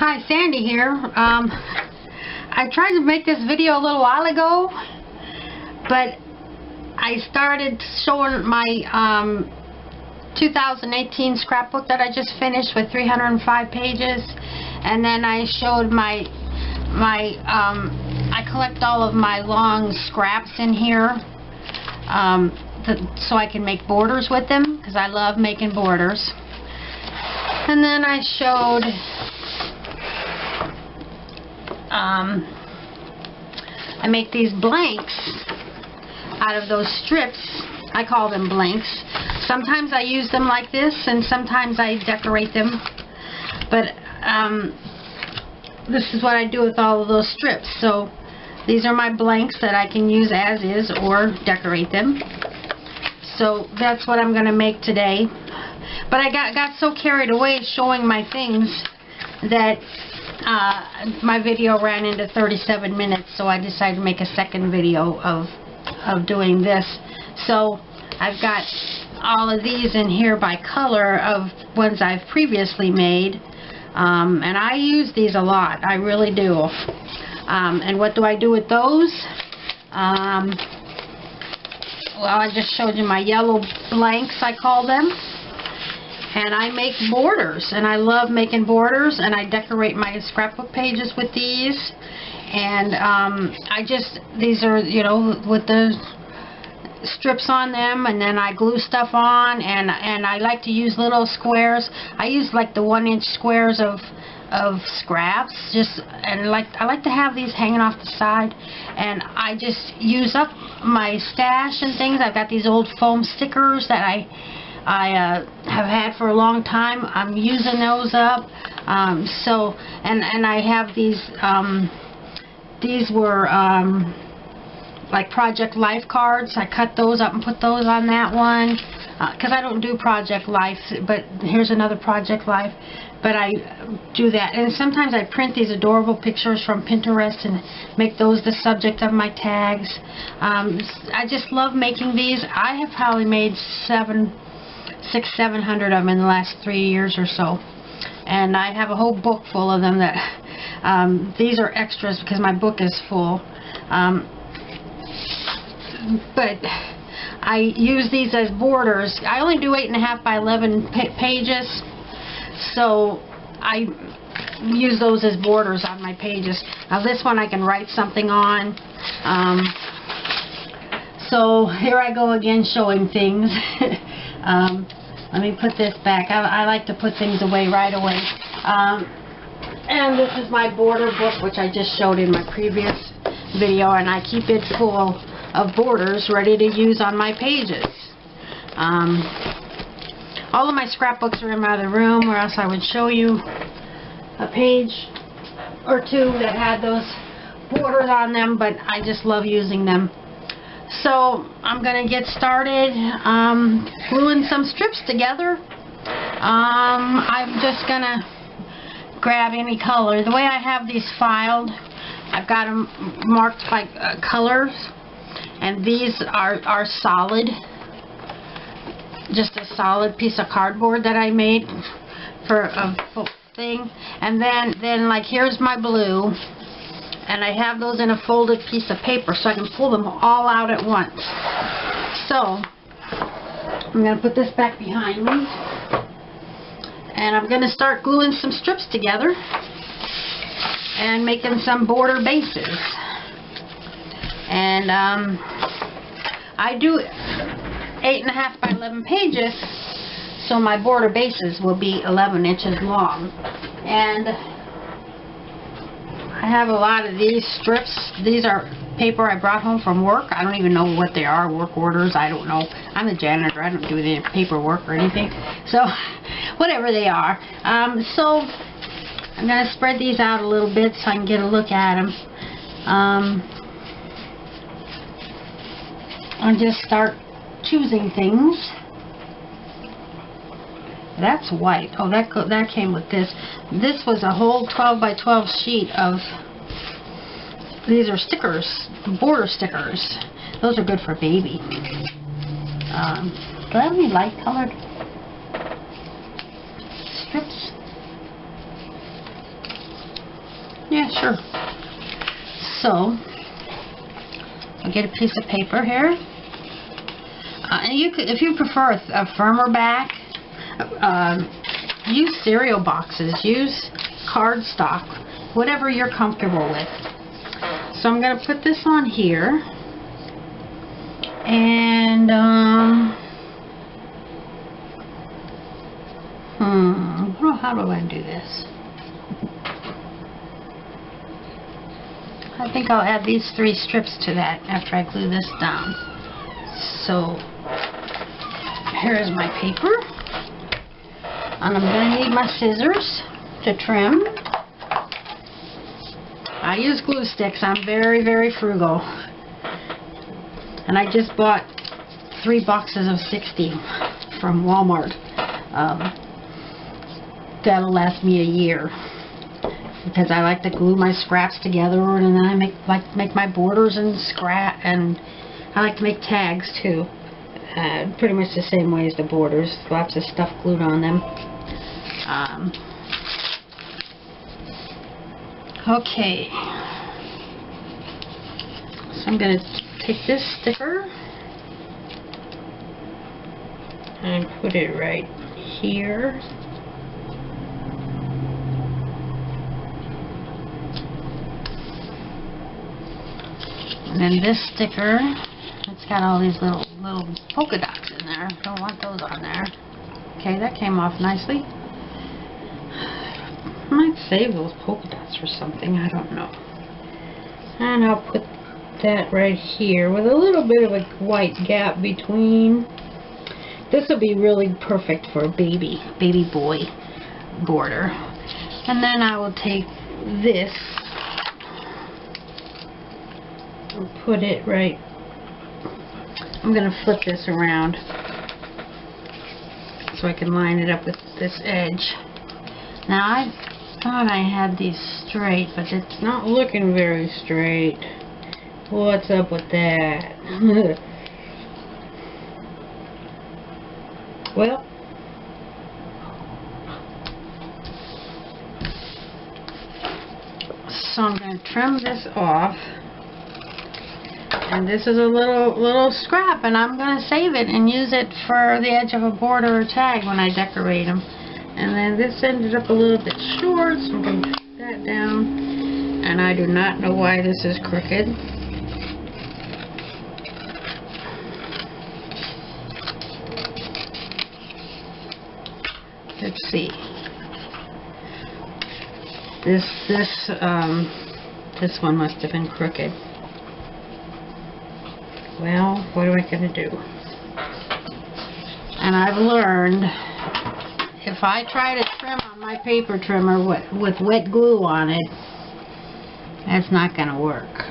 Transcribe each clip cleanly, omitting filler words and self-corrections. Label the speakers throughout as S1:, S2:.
S1: Hi, Sandy here. I tried to make this video a little while ago, but I started showing my 2018 scrapbook that I just finished with 305 pages, and then I showed I collect all of my long scraps in here so I can make borders with them, because I love making borders. And then I showed I make these blanks out of those strips. I call them blanks. Sometimes I use them like this, and sometimes I decorate them. But this is what I do with all of those strips. So these are my blanks that I can use as is or decorate them. So that's what I'm going to make today. But I got so carried away showing my things that my video ran into 37 minutes, so I decided to make a second video of doing this. So I've got all of these in here by color of ones I've previously made, and I use these a lot. I really do. And what do I do with those? Well, I just showed you my yellow blanks, I call them. And I make borders, and I love making borders, and I decorate my scrapbook pages with these. And these are, you know, with the strips on them, and then I glue stuff on, and I like to use little squares. I use like the 1-inch squares of scraps, and I like to have these hanging off the side, and I just use up my stash and things. I've got these old foam stickers that I have had for a long time. I'm using those up. And I have these were like Project Life cards. I cut those up and put those on that one because I don't do Project Life, but here's another Project Life. But I do that, and sometimes I print these adorable pictures from Pinterest and make those the subject of my tags. I just love making these. I have probably made 700 of them in the last 3 years or so, and I have a whole book full of them. That these are extras because my book is full, but I use these as borders. I only do 8.5 by 11 pages, so I use those as borders on my pages. Now this one I can write something on. So here I go again showing things. Let me put this back. I like to put things away right away. And this is my border book, which I just showed in my previous video, and I keep it full of borders ready to use on my pages. All of my scrapbooks are in my other room, or else I would show you a page or two that had those borders on them, but I just love using them. So I'm going to get started gluing some strips together. I'm just going to grab any color. The way I have these filed, I've got them marked by colors, and these are solid. Just a solid piece of cardboard that I made for a thing. And then like here's my blue. And I have those in a folded piece of paper so I can pull them all out at once. So I'm going to put this back behind me, and I'm going to start gluing some strips together and making some border bases. And I do 8.5 by 11 pages, so my border bases will be 11 inches long. And I have a lot of these strips. These are paper I brought home from work. I don't even know what they are, work orders. I don't know. I'm the janitor. I don't do any paperwork or anything. So, whatever they are. So, I'm going to spread these out a little bit so I can get a look at them. I'll just start choosing things. That's white. Oh, that came with this. This was a whole 12 by 12 sheet of, these are stickers, border stickers. Those are good for baby. Do I have any light colored strips? sure. So, I'll get a piece of paper here. And you could, if you prefer a firmer back, use cereal boxes, use cardstock, whatever you're comfortable with. So I'm going to put this on here, and how do I do this? I think I'll add these 3 strips to that after I glue this down. So here's my paper, and I'm going to need my scissors to trim. I use glue sticks. I'm very, very frugal. And I just bought 3 boxes of 60 from Walmart. That'll last me a year, because I like to glue my scraps together, and then I make my borders and scrap, and I like to make tags too. Pretty much the same way as the borders. Lots of stuff glued on them. Okay. So I'm going to take this sticker and put it right here. And then this sticker, it's got all these little polka dots in there. Don't want those on there. Okay, that came off nicely. I might save those polka dots for something, I don't know. And I'll put that right here with a little bit of a white gap between. This will be really perfect for a baby boy border. And then I will take this and put it right. I'm going to flip this around so I can line it up with this edge. Now I thought I had these straight, but it's not looking very straight. What's up with that? Well, so I'm going to trim this off. And this is a little scrap, and I'm going to save it and use it for the edge of a border or tag when I decorate them. And then this ended up a little bit short, so I'm going to put that down. And I do not know why this is crooked. Let's see. This one must have been crooked. Well, what am I going to do? And I've learned, if I try to trim on my paper trimmer with wet glue on it, that's not going to work.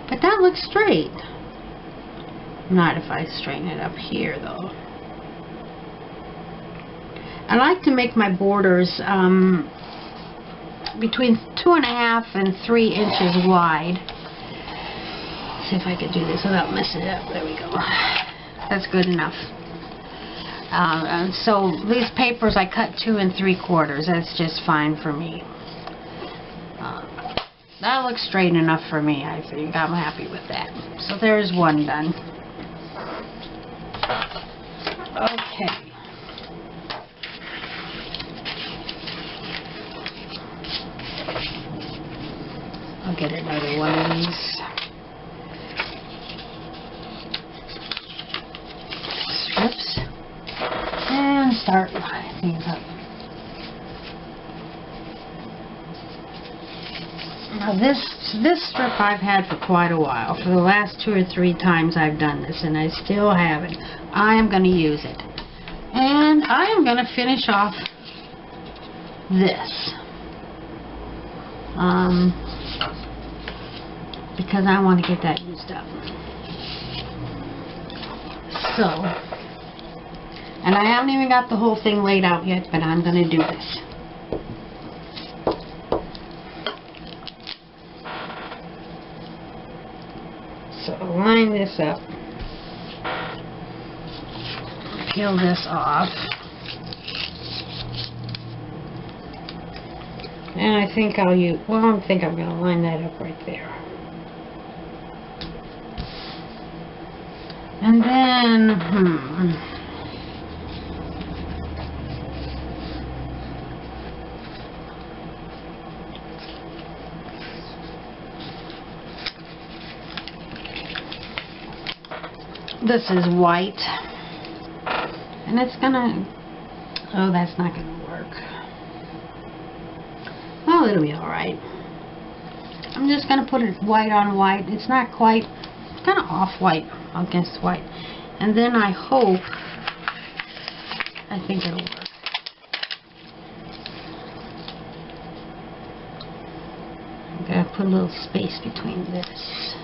S1: But that looks straight. Not if I straighten it up here, though. I like to make my borders between 2.5 and 3 inches wide. See if I could do this without messing it up. There we go. That's good enough. So these papers I cut 2 3/4. That's just fine for me. That looks straight enough for me, I think. I'm happy with that. So there's one done. Okay. I'll get another one of these. Strips and start lining these up. Now this strip I've had for quite a while. For the last 2 or 3 times I've done this, and I still have it. I am going to use it, and I am going to finish off this because I want to get that used up. So, and I haven't even got the whole thing laid out yet, but I'm going to do this. So, line this up. Peel this off. And I think I'll use, well, I think I'm going to line that up right there. And then, this is white. And it's going to, oh, that's not going to work. Oh, it'll be alright. I'm just going to put it white on white. It's not quite, it's kind of off-white against white. And then I hope, I think it'll work. I'm going to put a little space between this.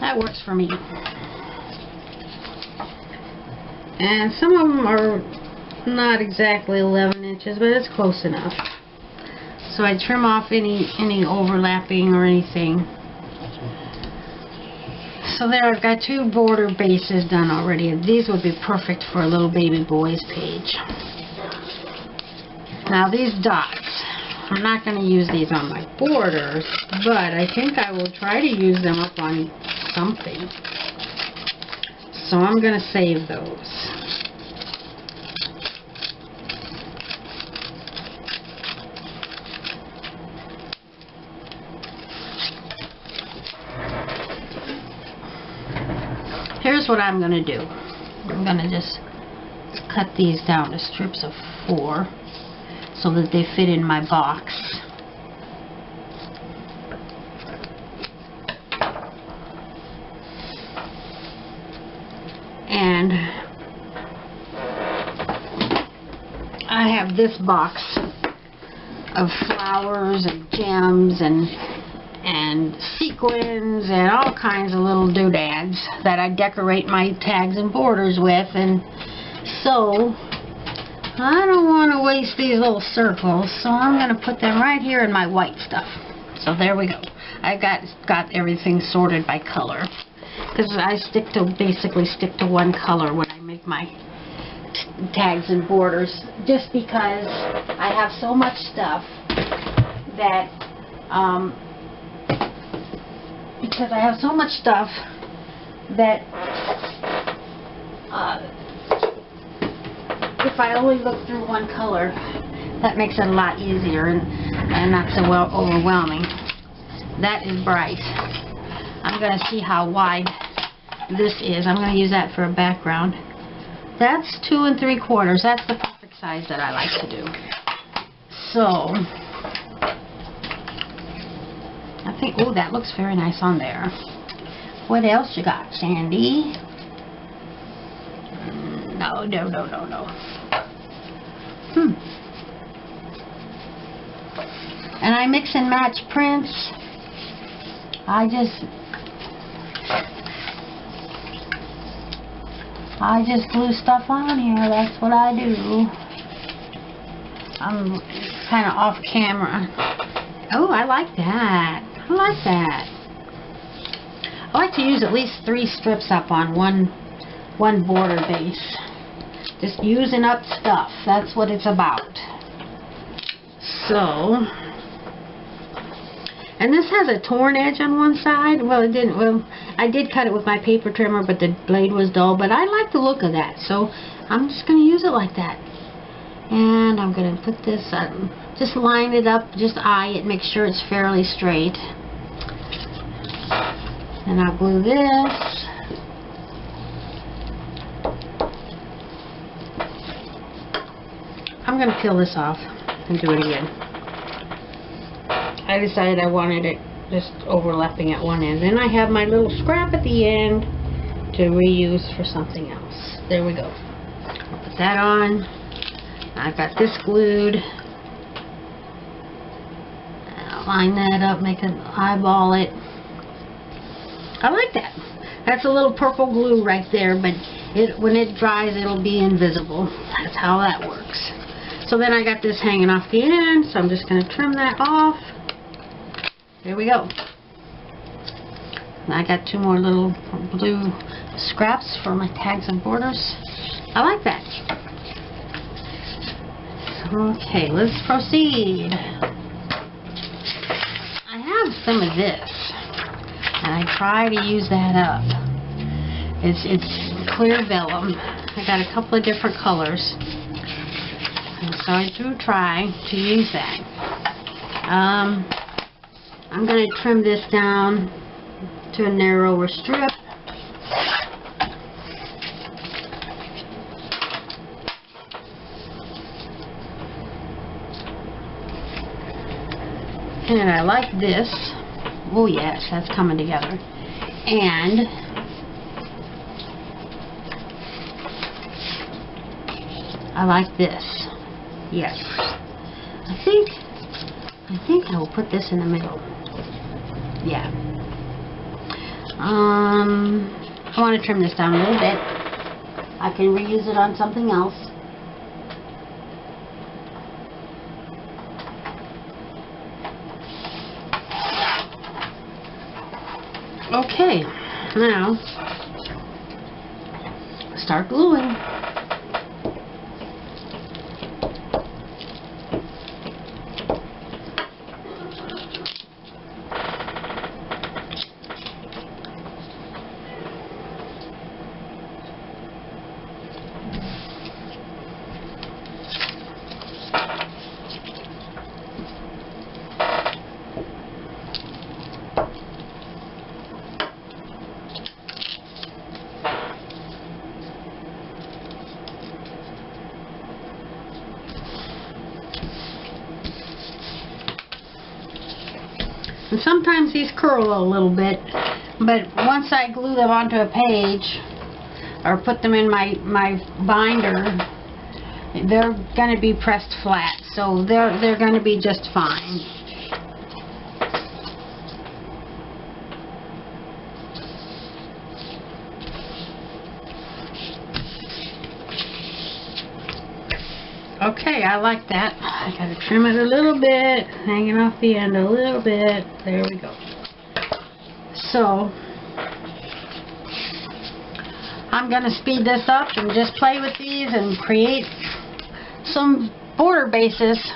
S1: That works for me. And some of them are not exactly 11 inches, but it's close enough. So I trim off any overlapping or anything. So there, I've got 2 border bases done already, and these would be perfect for a little baby boy's page. Now these dots, I'm not going to use these on my borders, but I think I will try to use them up on something. So I'm going to save those. Here's what I'm going to do. I'm going to just cut these down to strips of 4 so that they fit in my box. And I have this box of flowers and gems and sequins and all kinds of little doodads that I decorate my tags and borders with, and so I don't want to waste these little circles, so I'm going to put them right here in my white stuff. So there we go. I got everything sorted by color, because I basically stick to one color when I make my tags and borders, just because I have so much stuff that if I only look through one color, that makes it a lot easier and not so overwhelming. That is bright. I'm going to see how wide this is. I'm going to use that for a background. That's 2 3/4. That's the perfect size that I like to do. So I think, oh, that looks very nice on there. What else you got, Sandy? No. And I mix and match prints. I just glue stuff on here. That's what I do. I'm kind of off camera. Oh, I like that. I like that. I like to use at least 3 strips up on one border base. Just using up stuff. That's what it's about. So, and this has a torn edge on one side. Well, it didn't. Well, I did cut it with my paper trimmer, but the blade was dull. But I like the look of that, so I'm just going to use it like that. And I'm going to put this, just line it up, just eye it, make sure it's fairly straight. And I'll glue this. I'm going to peel this off and do it again. I decided I wanted it just overlapping at one end. Then I have my little scrap at the end to reuse for something else. There we go. I'll put that on. I've got this glued. I'll line that up, make it eyeball it. I like that. That's a little purple glue right there, but when it dries, it'll be invisible. That's how that works. So then I got this hanging off the end, so I'm just going to trim that off. There we go. And I got 2 more little blue scraps for my tags and borders. I like that. Okay, let's proceed. I have some of this, and I try to use that up. It's clear vellum. I got a couple of different colors, and so I do try to use that. I'm going to trim this down to a narrower strip. And I like this. Oh yes, that's coming together. And I like this. Yes. I think I will put this in the middle. Yeah. I want to trim this down a little bit. I can reuse it on something else. Okay, now start gluing. And sometimes these curl a little bit, but once I glue them onto a page or put them in my binder, they're going to be pressed flat, so they're going to be just fine. Okay, I like that. I gotta trim it a little bit, hanging off the end a little bit. There we go. So, I'm gonna speed this up and just play with these and create some border bases.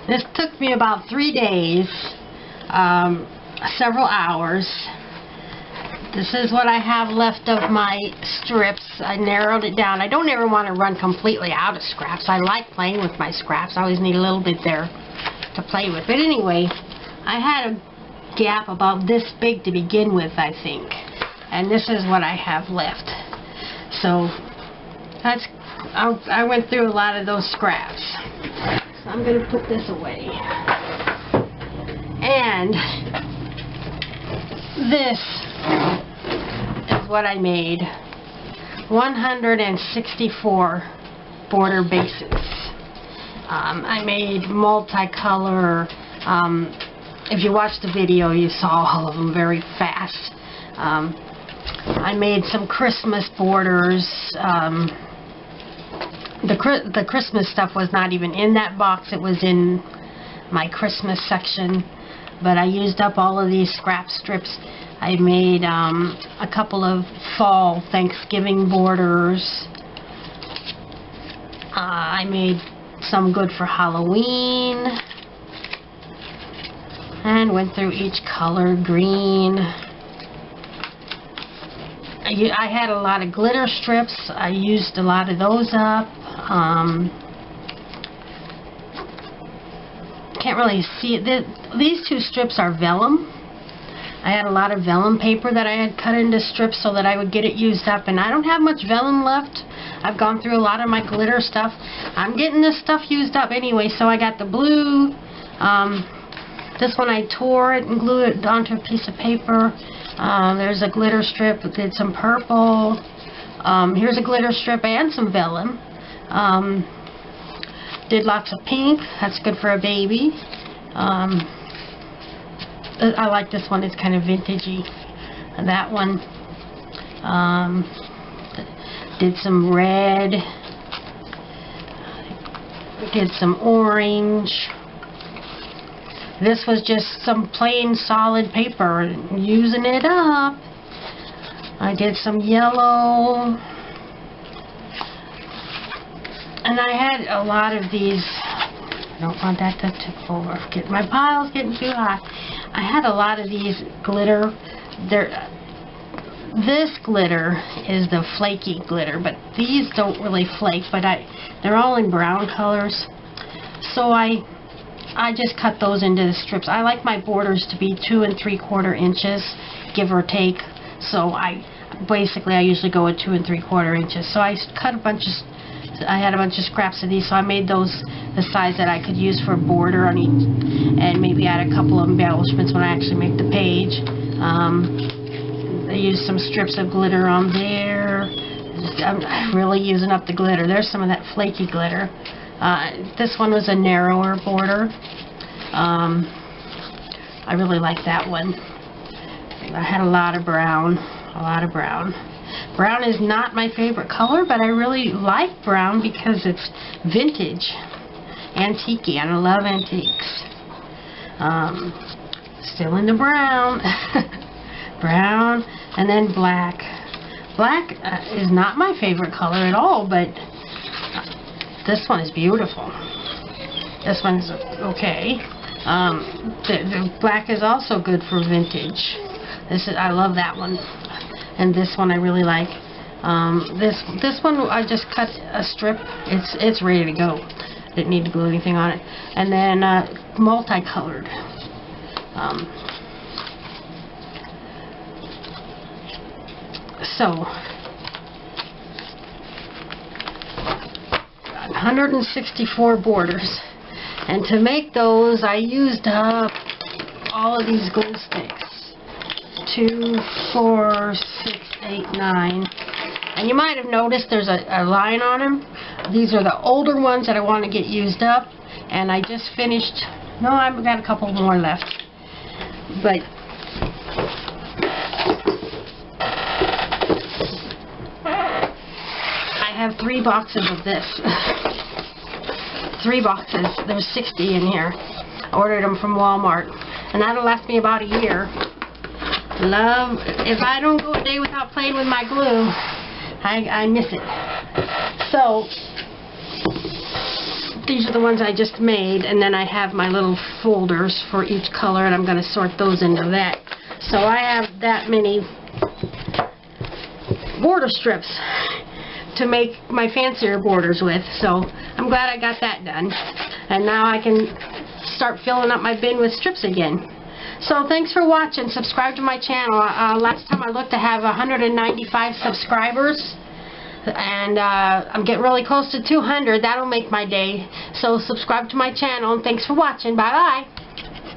S1: this took me about 3 days, several hours. This is what I have left of my strips. I narrowed it down. I don't ever want to run completely out of scraps. I like playing with my scraps. I always need a little bit there to play with. But anyway, I had a gap about this big to begin with, I think. And this is what I have left. So that's, I went through a lot of those scraps. So I'm going to put this away. And this is what I made. 164 border bases. I made multicolor. If you watched the video, you saw all of them very fast. I made some Christmas borders. The Christmas stuff was not even in that box. It was in my Christmas section. But I used up all of these scrap strips. I made a couple of fall Thanksgiving borders. I made some good for Halloween. And went through each color, green. I had a lot of glitter strips. I used a lot of those up. Can't really see it. These two strips are vellum. I had a lot of vellum paper that I had cut into strips so that I would get it used up, and I don't have much vellum left. I've gone through a lot of my glitter stuff. I'm getting this stuff used up anyway, so I got the blue. This one I tore it and glued it onto a piece of paper. There's a glitter strip. Did some purple. Here's a glitter strip and some vellum. Did lots of pink. That's good for a baby. I like this one. It's kind of vintagey. And that one. Did some red. Did some orange. This was just some plain solid paper, using it up. I did some yellow. And I had a lot of these. I don't want that to tip over. My pile's getting too high. I had a lot of these glitter. This glitter is the flaky glitter, but these don't really flake, but they're all in brown colors. So I just cut those into the strips. I like my borders to be 2 3/4 inches, give or take. So I usually go with 2 3/4 inches. So I cut I had a bunch of scraps of these, so I made those the size that I could use for a border on each, and maybe add a couple of embellishments when I actually make the page. I used some strips of glitter on there. I'm really using up the glitter. There's some of that flaky glitter. This one was a narrower border. I really like that one. I had a lot of brown. Brown is not my favorite color, but I really like brown because it's vintage, antique, and I love antiques. Still in the brown. Brown, and then black. Black is not my favorite color at all, but this one is beautiful. This one's okay. The black is also good for vintage. I love that one. And this one I really like. This one I just cut a strip. It's ready to go. Didn't need to glue anything on it. And then multicolored. So 164 borders, and to make those I used up all of these glue sticks. 2, 4, 6, 8, 9. And you might have noticed there's a line on them. These are the older ones that I want to get used up, and I just finished. No, I've got a couple more left, but I have 3 boxes of this. 3 boxes. There's 60 in here. I ordered them from Walmart, and that'll last me about a year. If I don't go a day without playing with my glue, I miss it. So these are the ones I just made, and then I have my little folders for each color, and I'm going to sort those into that. So I have that many border strips to make my fancier borders with, so I'm glad I got that done. And now I can start filling up my bin with strips again. So thanks for watching. Subscribe to my channel. Last time I looked to have 195 subscribers, and I'm getting really close to 200. That'll make my day. So subscribe to my channel, and thanks for watching. Bye bye.